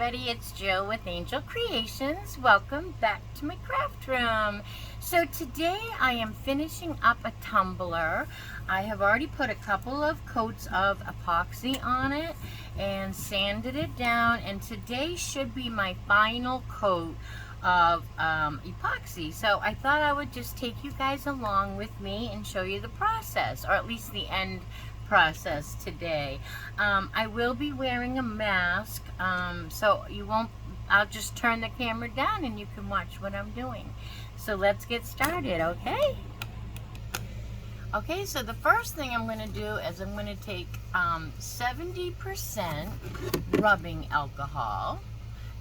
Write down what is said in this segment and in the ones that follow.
everybody, it's Jill with Angel Creations. Welcome back to my craft room. So today I am finishing up a tumbler. I have already put a couple of coats of epoxy on it and sanded it down, and today should be my final coat of epoxy. So I thought I would just take you guys along with me and show you the process, or at least the end process today. I will be wearing a mask, so you won't, I'll just turn the camera down and you can watch what I'm doing. So let's get started, okay? Okay, so the first thing I'm going to do is I'm going to take 70% rubbing alcohol.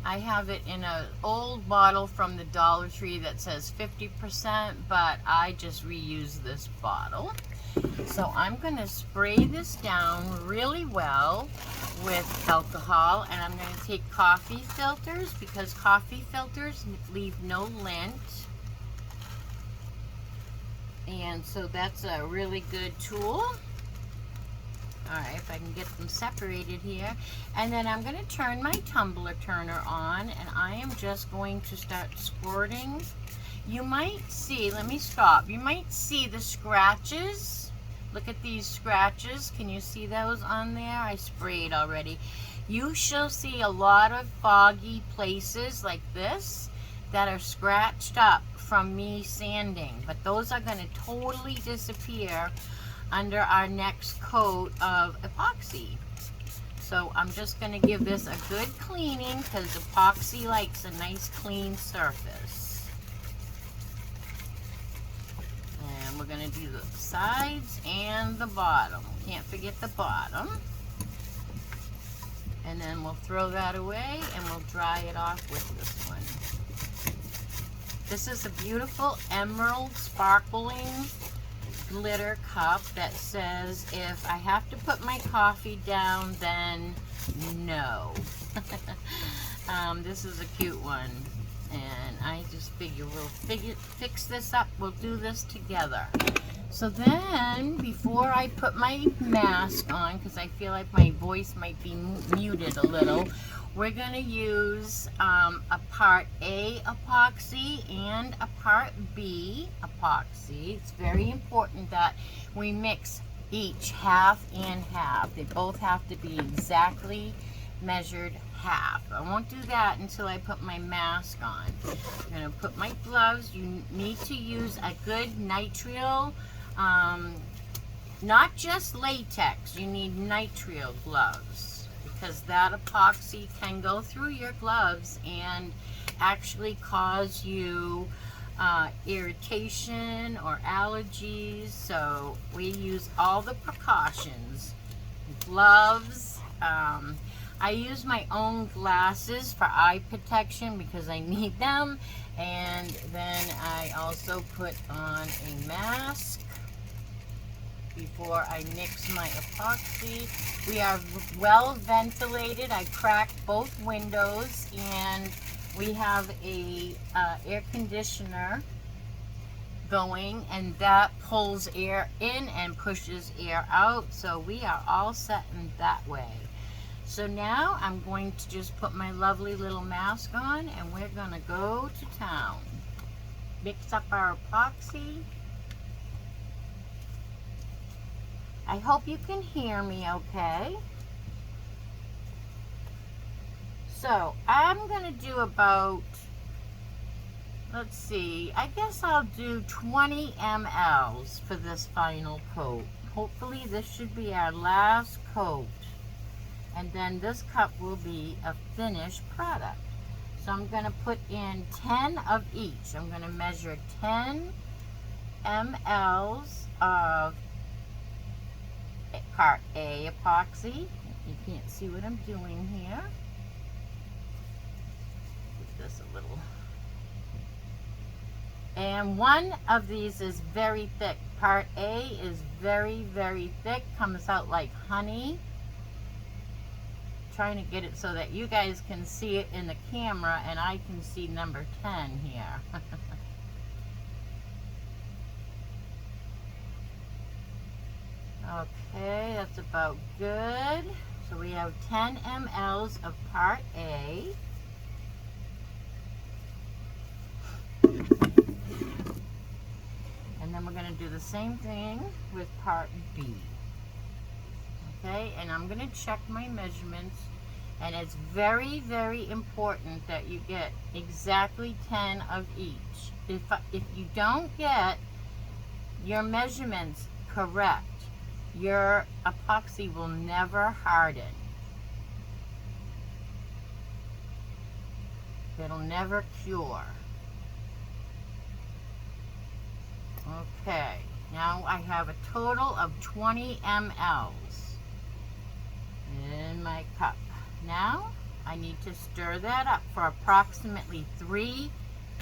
I have it in an old bottle from the Dollar Tree that says 50%, but I just reuse this bottle. So I'm going to spray this down really well with alcohol, and I'm going to take coffee filters because coffee filters leave no lint. And so that's a really good tool. Alright, if I can get them separated here. And then I'm going to turn my tumbler turner on, and I am just going to start squirting. You might see, let me stop, you might see the scratches. Look at these scratches. Can you see those on there? I sprayed already. You shall see a lot of foggy places like this that are scratched up from me sanding, but those are going to totally disappear under our next coat of epoxy. So I'm just going to give this a good cleaning because epoxy likes a nice clean surface. And we're going to do the sides and the bottom. Can't forget the bottom. And then we'll throw that away and we'll dry it off with this one. This is a beautiful emerald sparkling glitter cup that says, if I have to put my coffee down, then no. This is a cute one. And I just figure we'll fix this up. We'll do this together. So then, before I put my mask on, because I feel like my voice might be muted a little, we're going to use a part A epoxy and a part B epoxy. It's very important that we mix each half and half. They both have to be exactly measured half. I won't do that until I put my mask on. I'm going to put my gloves. You need to use a good nitrile, not just latex. You need nitrile gloves because that epoxy can go through your gloves and actually cause you irritation or allergies. So we use all the precautions. Gloves. I use my own glasses for eye protection because I need them, and then I also put on a mask before I mix my epoxy. We are well ventilated. I cracked both windows, and we have a air conditioner going, and that pulls air in and pushes air out, so we are all set in that way. So now I'm going to just put my lovely little mask on, and we're going to go to town. Mix up our epoxy. I hope you can hear me okay. So I'm going to do about, let's see, I guess I'll do 20 mLs for this final coat. Hopefully this should be our last coat. And then this cup will be a finished product. So I'm going to put in 10 of each. I'm going to measure 10 mLs of part A epoxy. You can't see what I'm doing here. Get this a little. And one of these is very thick. Part A is very, very thick. Comes out like honey. Trying to get it so that you guys can see it in the camera and I can see number 10 here. Okay, that's about good. So we have 10 mLs of part A. And then we're going to do the same thing with part B. Okay, and I'm going to check my measurements. And it's very, very important that you get exactly 10 of each. If you don't get your measurements correct, your epoxy will never harden. It'll never cure. Okay, now I have a total of 20 mLs in my cup. Now I need to stir that up for approximately 3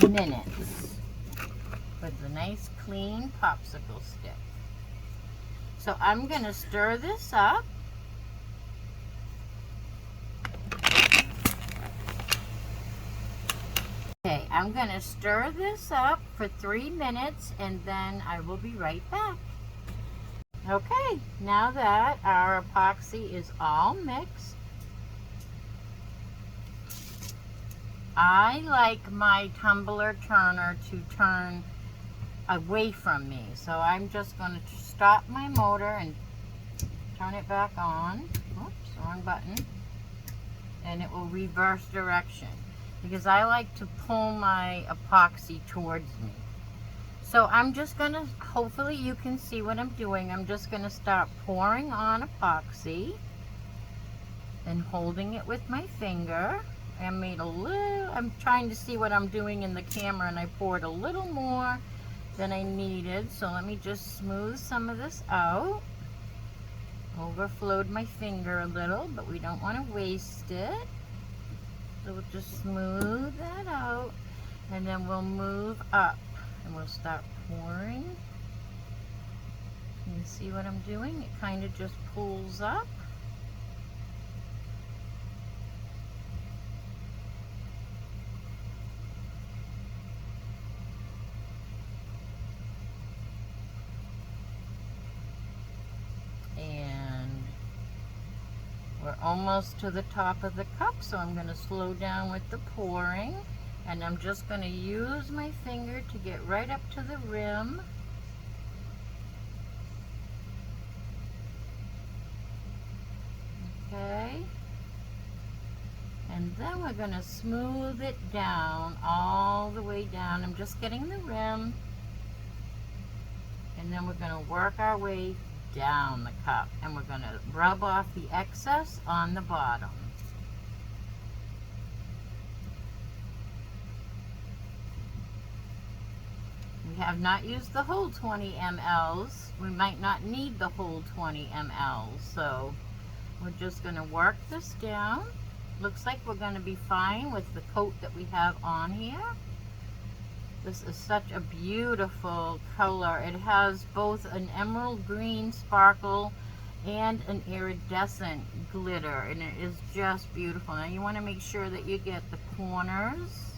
minutes with a nice clean popsicle stick. So I'm going to stir this up. Okay, I'm going to stir this up for 3 minutes and then I will be right back. Okay, now that our epoxy is all mixed, I like my tumbler turner to turn away from me. So I'm just going to stop my motor and turn it back on. Oops, wrong button. And it will reverse direction because I like to pull my epoxy towards me. So I'm just going to, hopefully you can see what I'm doing. I'm just going to start pouring on epoxy and holding it with my finger. I'm trying to see what I'm doing in the camera, and I poured a little more than I needed. So let me just smooth some of this out. Overflowed my finger a little, but we don't want to waste it. So we'll just smooth that out, and then we'll move up, and we'll start pouring. You see what I'm doing? It kind of just pulls up. We're almost to the top of the cup, so I'm going to slow down with the pouring, and I'm just going to use my finger to get right up to the rim. Okay, and then we're going to smooth it down all the way down. I'm just getting the rim, and then we're going to work our way down the cup, and we're going to rub off the excess on the bottom. We have not used the whole 20 mLs. We might not need the whole 20 mLs, so we're just going to work this down. Looks like we're going to be fine with the coat that we have on here. This is such a beautiful color. It has both an emerald green sparkle and an iridescent glitter, and it is just beautiful. Now you want to make sure that you get the corners,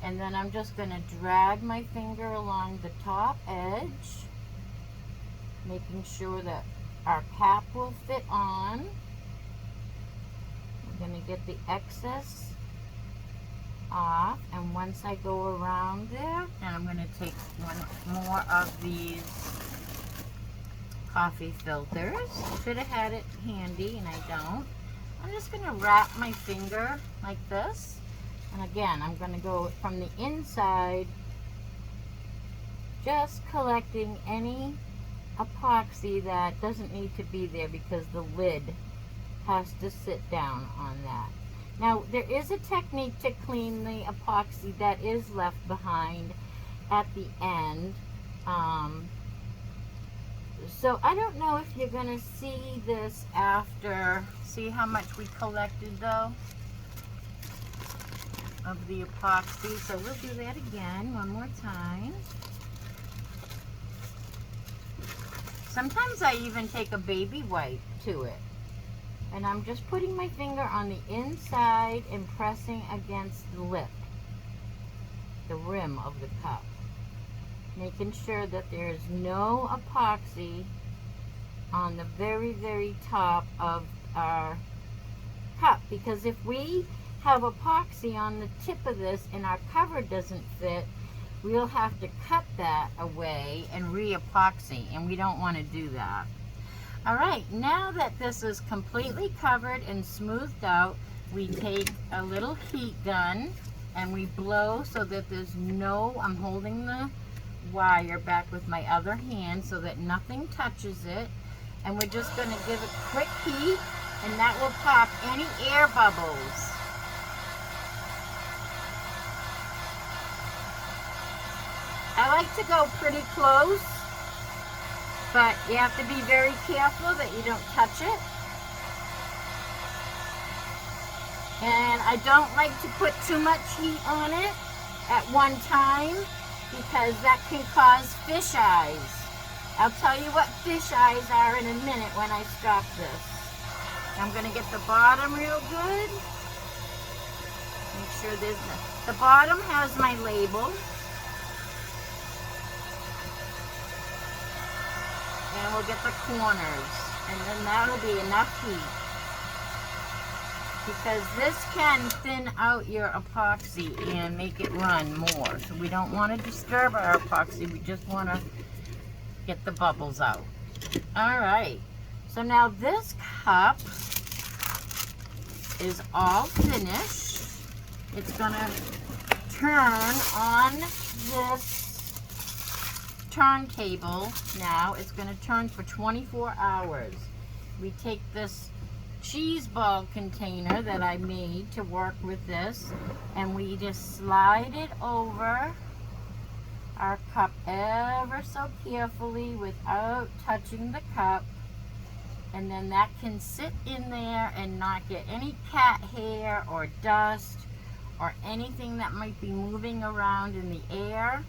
and then I'm just going to drag my finger along the top edge, making sure that our cap will fit on. I'm going to get the excess off, and once I go around there, then I'm going to take one more of these coffee filters. Should have had it handy, and I don't. I'm just going to wrap my finger like this, and again I'm going to go from the inside, just collecting any epoxy that doesn't need to be there because the lid has to sit down on that. Now, there is a technique to clean the epoxy that is left behind at the end. So I don't know if you're going to see this after. See how much we collected, though, of the epoxy. So we'll do that again one more time. Sometimes I even take a baby wipe to it. And I'm just putting my finger on the inside and pressing against the lip, the rim of the cup, making sure that there's no epoxy on the very, very top of our cup, because if we have epoxy on the tip of this and our cover doesn't fit, we'll have to cut that away and re-epoxy, and we don't want to do that. All right, now that this is completely covered and smoothed out, we take a little heat gun and we blow so that there's no, I'm holding the wire back with my other hand so that nothing touches it, and we're just going to give it quick heat, and that will pop any air bubbles. I like to go pretty close, but you have to be very careful that you don't touch it. And I don't like to put too much heat on it at one time, because that can cause fish eyes. I'll tell you what fish eyes are in a minute when I stop this. I'm going to get the bottom real good. Make sure there's the bottom has my label. And we'll get the corners, and then that'll be enough heat, because this can thin out your epoxy and make it run more. So we don't want to disturb our epoxy, we just want to get the bubbles out. All right, so now this cup is all finished. It's gonna turn on this turntable. Now it's going to turn for 24 hours. We take this cheese ball container that I made to work with this, and we just slide it over our cup ever so carefully without touching the cup, and then that can sit in there and not get any cat hair or dust or anything that might be moving around in the air.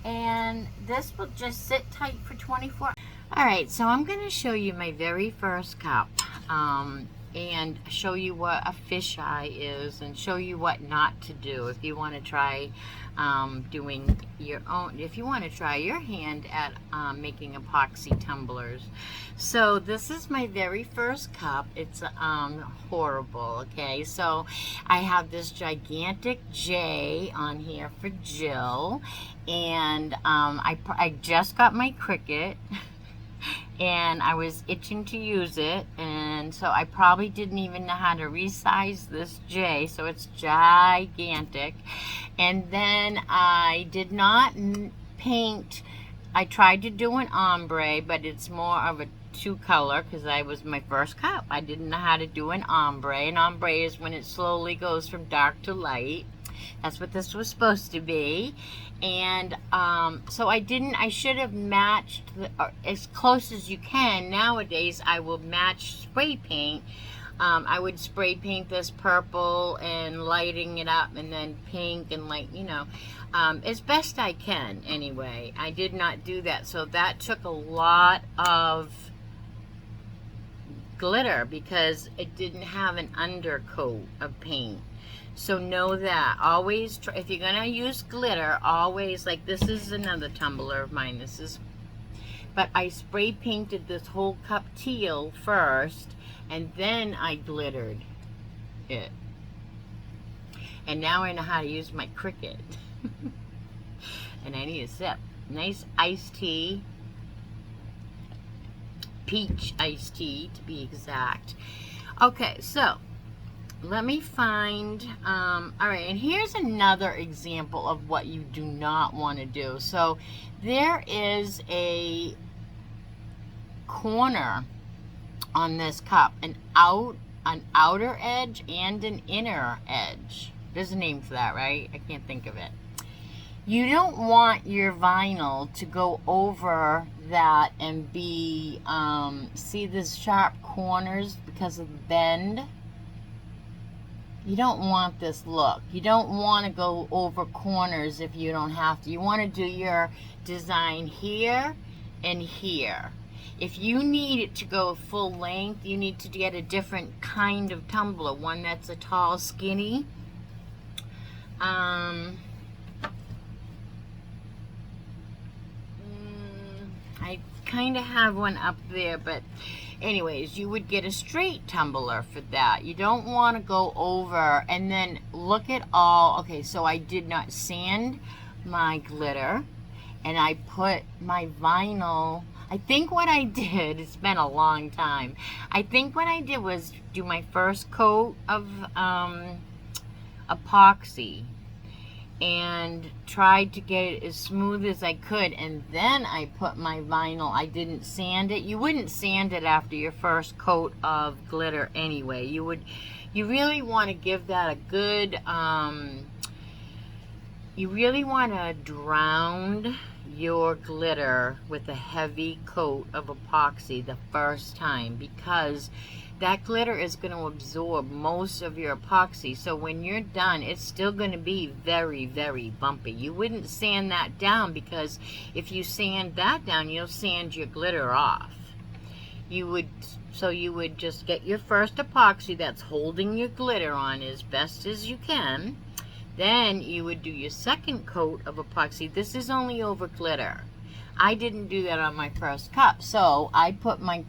And this will just sit tight for 24 hours. All right, so I'm going to show you my very first cup, and show you what a fisheye is, and show you what not to do if you want to try doing your own, if you want to try your hand at making epoxy tumblers. So this is my very first cup. It's horrible. Okay, so I have this gigantic J on here for Jill, and I just got my Cricut and I was itching to use it, and so I probably didn't even know how to resize this J, so it's gigantic. And then I did not paint. I tried to do an ombre, but it's more of a two color, because I was my first cup. I didn't know how to do an ombre. An ombre is when it slowly goes from dark to light. That's what this was supposed to be. And so I should have matched as close as you can. Nowadays I will match spray paint. I would spray paint this purple and lighting it up, and then pink and light, you know, as best I can anyway. I did not do that, so that took a lot of glitter because it didn't have an undercoat of paint. So know that. Always try, if you're gonna use glitter, always, like this is another tumbler of mine. This is, but I spray painted this whole cup teal first, and then I glittered it. And now I know how to use my Cricut. And I need a sip. Nice iced tea. Peach iced tea, to be exact. Okay, so let me find, all right, and here's another example of what you do not want to do. So there is a corner on this cup, an outer edge and an inner edge. There's a name for that, right? I can't think of it. You don't want your vinyl to go over that and be, see these sharp corners because of the bend? You don't want this look. You don't want to go over corners if you don't have to. You want to do your design here and here. If you need it to go full length, you need to get a different kind of tumbler, one that's a tall, skinny. I I kind of have one up there, but anyways, you would get a straight tumbler for that. You don't want to go over, and then look at all, okay, so I did not sand my glitter, and I put my vinyl, I think what I did, it's been a long time, I think what I did was do my first coat of epoxy and tried to get it as smooth as I could, and then I put my vinyl. I didn't sand it. You wouldn't sand it after your first coat of glitter anyway. You really want to give that a good, you really want to drown your glitter with a heavy coat of epoxy the first time, because that glitter is going to absorb most of your epoxy. So when you're done, it's still going to be very, very bumpy. You wouldn't sand that down, because if you sand that down, you'll sand your glitter off. So you would just get your first epoxy that's holding your glitter on as best as you can. Then you would do your second coat of epoxy. This is only over glitter. I didn't do that on my first cup. So I put my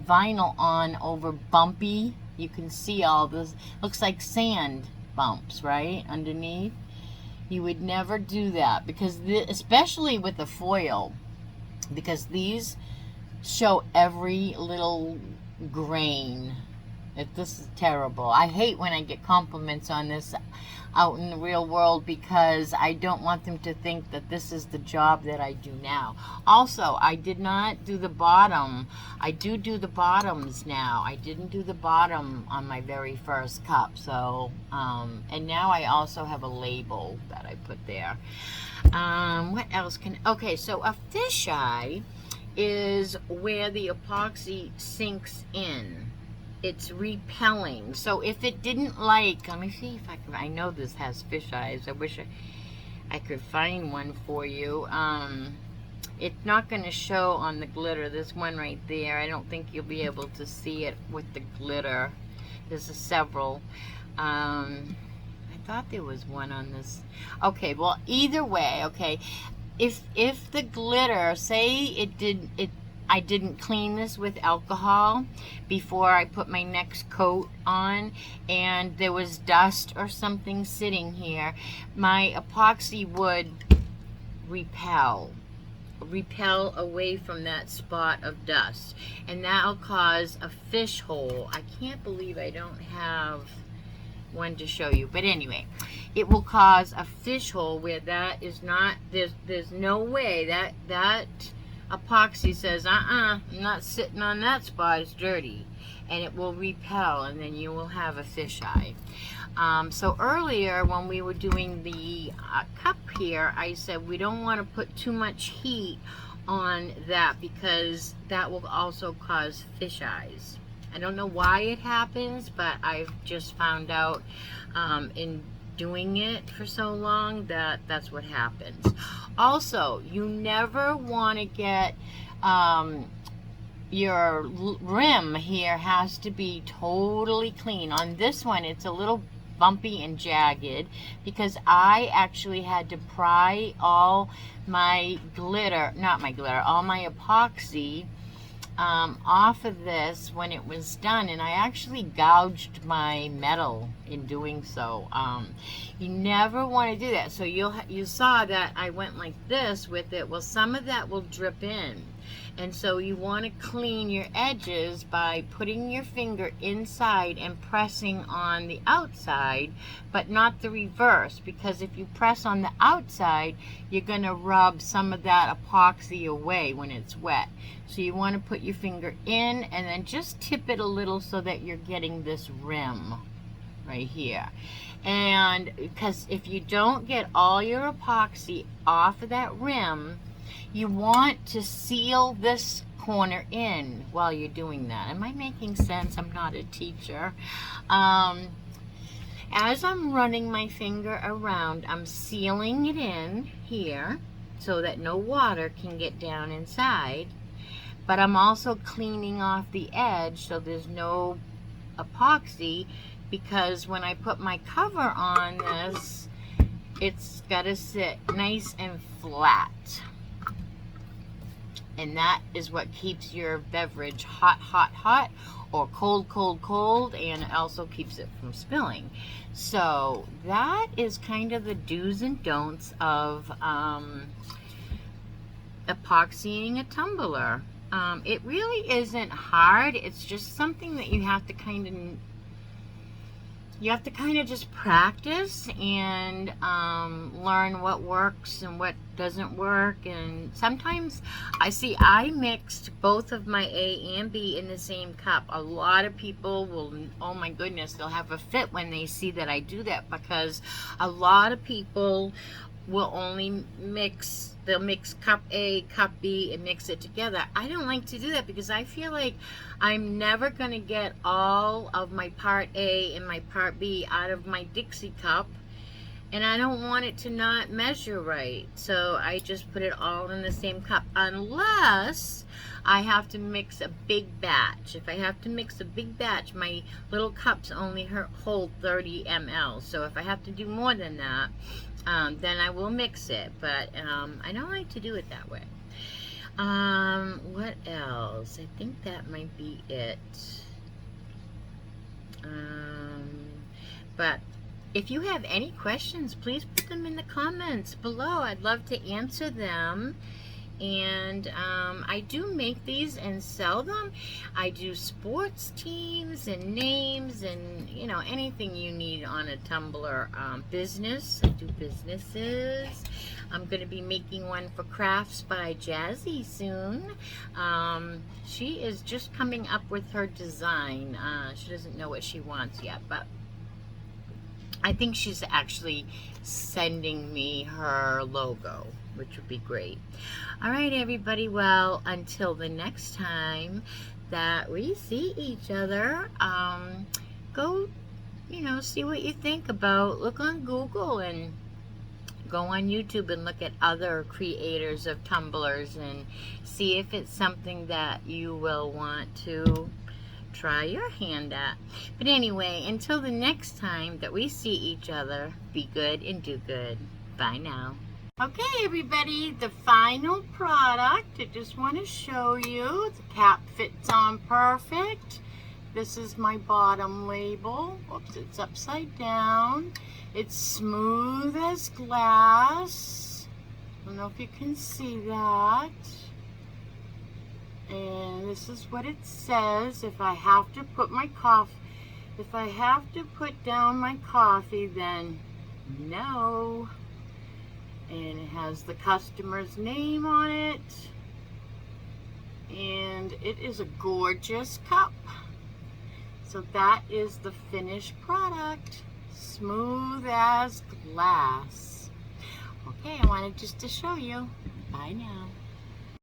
vinyl on over bumpy. You can see all this. Looks like sand bumps, right? Underneath. You would never do that, because especially with the foil, because these show every little grain. This is terrible. I hate when I get compliments on this out in the real world, because I don't want them to think that this is the job that I do now. Also, I did not do the bottom. I do the bottoms now. I didn't do the bottom on my very first cup. So, and now I also have a label that I put there. What else okay, so a fisheye is where the epoxy sinks in. It's repelling. So if it didn't like, let me see if I know this has fish eyes. I wish I could find one for you. It's not going to show on the glitter. There's one right there. I don't think you'll be able to see it with the glitter. There's several. I thought there was one on this. Okay, well, either way, okay. If the glitter, say I didn't clean this with alcohol before I put my next coat on, and there was dust or something sitting here, my epoxy would repel away from that spot of dust, and that'll cause a fish hole. I can't believe I don't have one to show you, but anyway, it will cause a fish hole where that is not, there's no way that epoxy says, I'm not sitting on that spot, it's dirty, and it will repel, and then you will have a fisheye. So earlier when we were doing the cup here, I said we don't want to put too much heat on that, because that will also cause fisheyes. I don't know why it happens, but I've just found out in doing it for so long that that's what happens. Also, you never want to get your rim here has to be totally clean. On this one, it's a little bumpy and jagged, because I actually had to pry all my glitter, not my glitter, all my epoxy off of this when it was done, and I actually gouged my metal in doing so. You never want to do that. So you saw that I went like this with it. Well, some of that will drip in, and so you want to clean your edges by putting your finger inside and pressing on the outside, but not the reverse, because if you press on the outside, you're going to rub some of that epoxy away when it's wet. So you want to put your finger in and then just tip it a little so that you're getting this rim right here. And because if you don't get all your epoxy off of that rim, you want to seal this corner in while you're doing that. Am I making sense? I'm not a teacher. As I'm running my finger around, I'm sealing it in here so that no water can get down inside. But I'm also cleaning off the edge so there's no epoxy, because when I put my cover on this, it's got to sit nice and flat. and that is what keeps your beverage hot, hot, hot, or cold, cold, cold, and it also keeps it from spilling. So that is kind of the do's and don'ts of epoxying a tumbler. It really isn't hard. It's just something that you have to kind of just practice and learn what works and what doesn't work. And sometimes I mixed both of my A and B in the same cup. A lot of people will, oh my goodness, they'll have a fit when they see that I do that, because a lot of people will only mix, they'll mix cup A, cup B, and mix it together. I don't like to do that because I feel like I'm never going to get all of my part A and my part B out of my Dixie cup, and I don't want it to not measure right. So I just put it all in the same cup, unless I have to mix a big batch. If I have to mix a big batch, my little cups only hold 30 ml. So if I have to do more than that, then I will mix it, but I don't like to do it that way. What else? I think that might be it. But if you have any questions, please put them in the comments below. I'd love to answer them. And I do make these and sell them. I do sports teams and names and, you know, anything you need on a tumbler. Business, I do businesses. I'm going to be making one for Crafts by Jazzy soon. She is just coming up with her design. She doesn't know what she wants yet, but I think she's actually sending me her logo, which would be great. All right, everybody. Well, until the next time that we see each other, go, you know, see what you think about, look on Google and go on YouTube and look at other creators of tumblers and see if it's something that you will want to try your hand at. But anyway, until the next time that we see each other, be good and do good. Bye now. Okay, everybody, the final product. I just want to show you. The cap fits on perfect. This is my bottom label. Oops, it's upside down. It's smooth as glass. I don't know if you can see that. And this is what it says. If I have to put down my coffee, then no. And it has the customer's name on it. And it is a gorgeous cup. So that is the finished product. Smooth as glass. Okay, I wanted just to show you. Bye now.